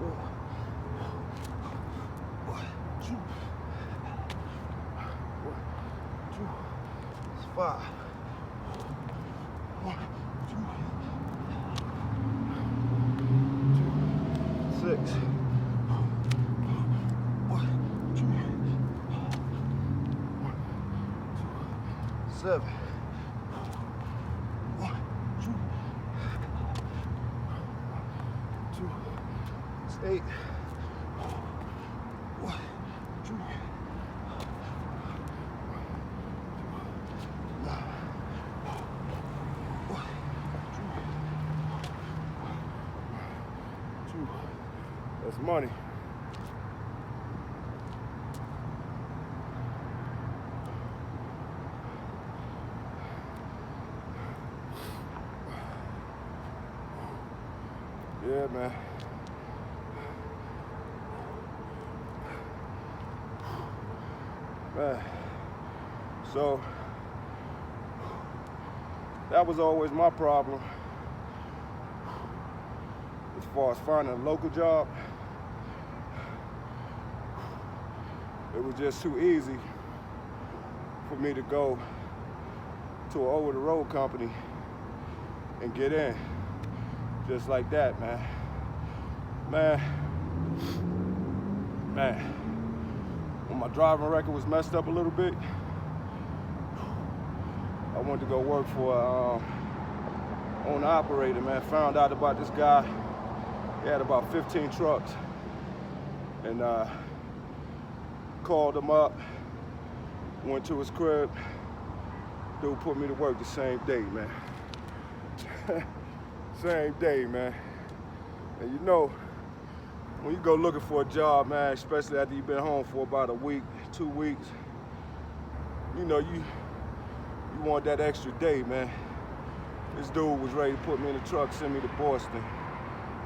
4, 1, 2, 1, 2, 5, 1, 2, 6, 1, 2, 7, 1, 2, 8, 1, 2, 9, 1, 2, 2. That's money. Yeah, man. Man. So that was always my problem as far as finding a local job. It was just too easy for me to go to an over-the-road company and get in. Just like that, man. Man. When my driving record was messed up a little bit, I went to go work for an owner-operator, man. Found out about this guy. He had about 15 trucks. And called him up, went to his crib. Dude put me to work the same day, man. Same day, man. And you know, when you go looking for a job, man, especially after you've been home for about a week, 2 weeks, you know, you want that extra day, man. This dude was ready to put me in the truck, send me to Boston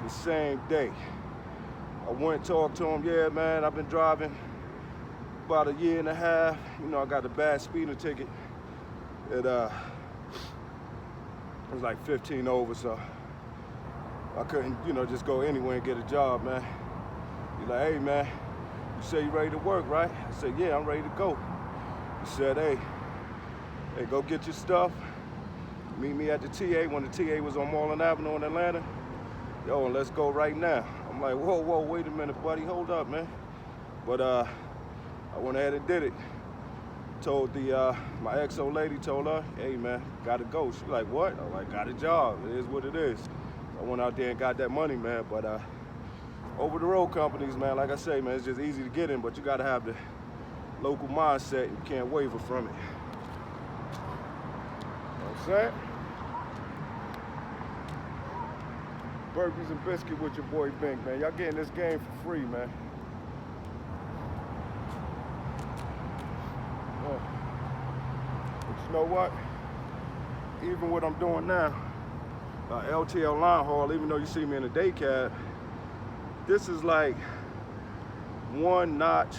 the same day. I went and talked to him. Yeah, man, I've been driving about a year and a half. You know, I got a bad speeding ticket. It was like 15 over, so I couldn't, you know, just go anywhere and get a job, man. He's like, hey, man, you say you ready to work, right? I said, yeah, I'm ready to go. He said, hey, go get your stuff. Meet me at the TA when the TA was on Marlin Avenue in Atlanta. Yo, and let's go right now. I'm like, whoa, wait a minute, buddy, hold up, man. But I went ahead and did it. Told my ex-old lady, told her, hey, man, gotta go. She's like, what? I'm like, got a job. It is what it is. I went out there and got that money, man. But over-the-road companies, man, like I say, man, it's just easy to get in, but you gotta have the local mindset. You can't waver from it. You know what I'm saying? Burpees and Biscuits with your boy BINK, man. Y'all getting this game for free, man. But you know what? Even what I'm doing now, LTL line haul, even though you see me in a day cab, this is like one notch.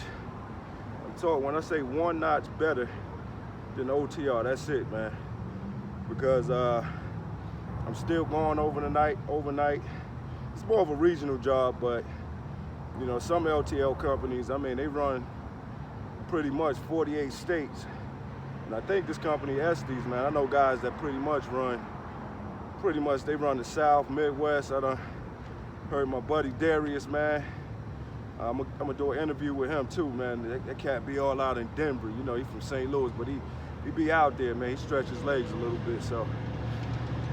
When I say one notch better than OTR, that's it, man. Because I'm still going overnight. It's more of a regional job, but you know, some LTL companies, I mean, they run pretty much 48 states. And I think this company, Estes, man, I know guys that they run the South, Midwest. I done heard my buddy Darius, man. I'm gonna do an interview with him too, man. That cat be all out in Denver. You know, he's from St. Louis, but he be out there, man. He stretches his legs a little bit, so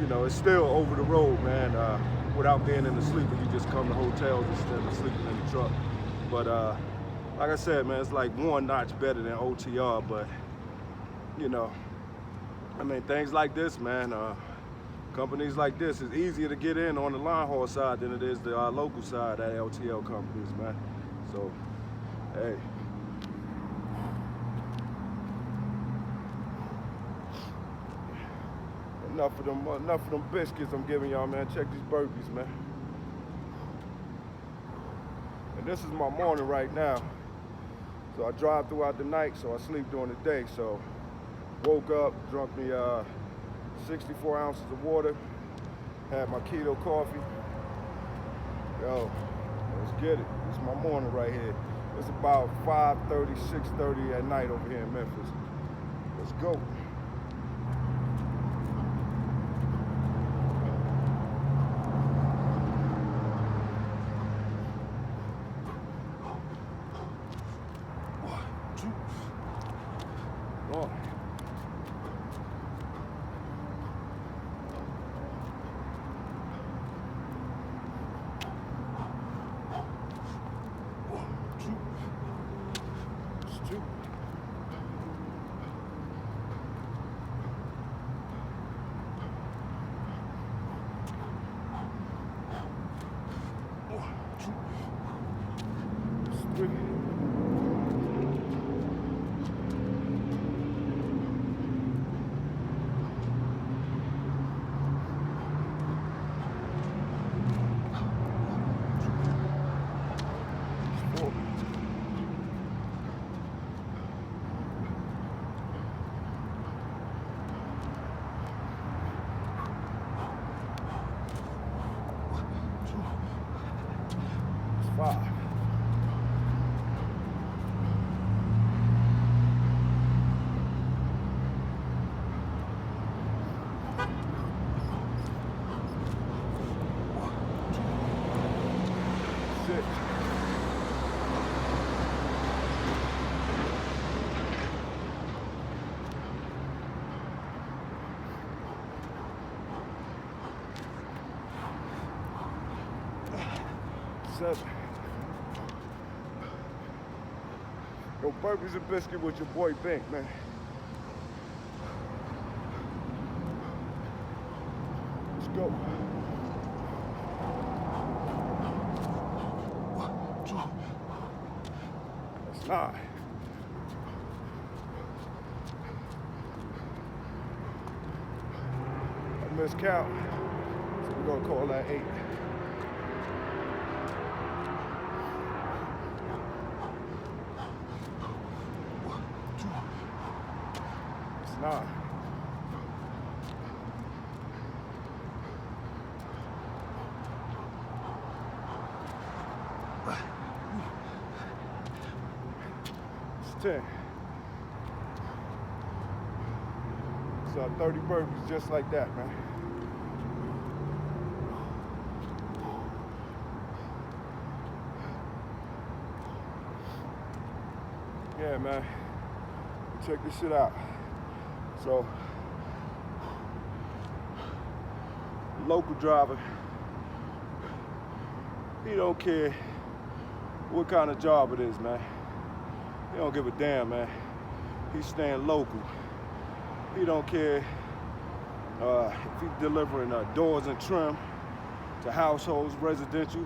you know, it's still over the road, man. Without being in the sleeper, you just come to hotels instead of sleeping in the truck. But like I said, man, it's like one notch better than OTR. But you know, I mean, things like this, man. Companies like this, it's easier to get in on the line haul side than it is the local side at LTL companies, man. So, hey. Enough of them biscuits I'm giving y'all, man. Check these burpees, man. And this is my morning right now. So I drive throughout the night, so I sleep during the day. So woke up, drunk me 64 ounces of water, had my keto coffee. Yo, Let's get it. It's my morning right here. It's about 5:30, 6:30 at night over here in Memphis. Let's go. One, two. Five. Six. Seven. Yo, Burpees and Biscuits with your boy BINK, man. Let's go. 1, 2. That's 9. I missed count, so we're gonna call that 8. Nah. It's 10. So 30 burpees just like that, man. Yeah, man. Check this shit out. So, local driver, he don't care what kind of job it is, man. He don't give a damn, man. He's staying local. He don't care if he's delivering doors and trim to households, residential.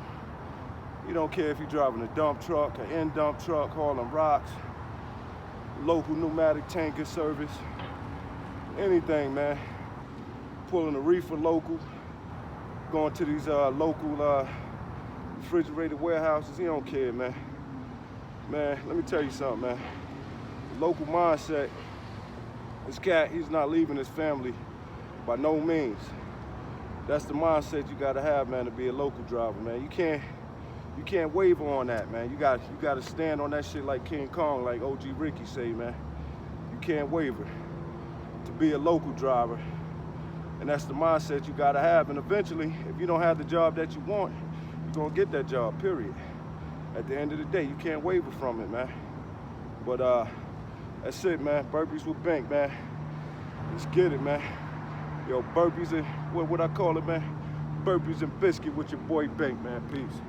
He don't care if he's driving a dump truck, an end dump truck, hauling rocks, local pneumatic tanker service. Anything, man. Pulling a reefer local, going to these local refrigerated warehouses. He don't care, man. Man, let me tell you something, man. The local mindset, this cat, he's not leaving his family by no means. That's the mindset you gotta have, man, to be a local driver, man. You can't waver on that, man. You gotta stand on that shit like King Kong, like OG Ricky say, man. You can't waver to be a local driver, and that's the mindset you gotta have. And eventually, if you don't have the job that you want, you're gonna get that job, period. At the end of the day, you can't waver from it, man. But that's it, man. Burpees with BINK, man. Let's get it, man. Yo, burpees and what I call it, man? Burpees and Biscuits with your boy BINK, man. Peace.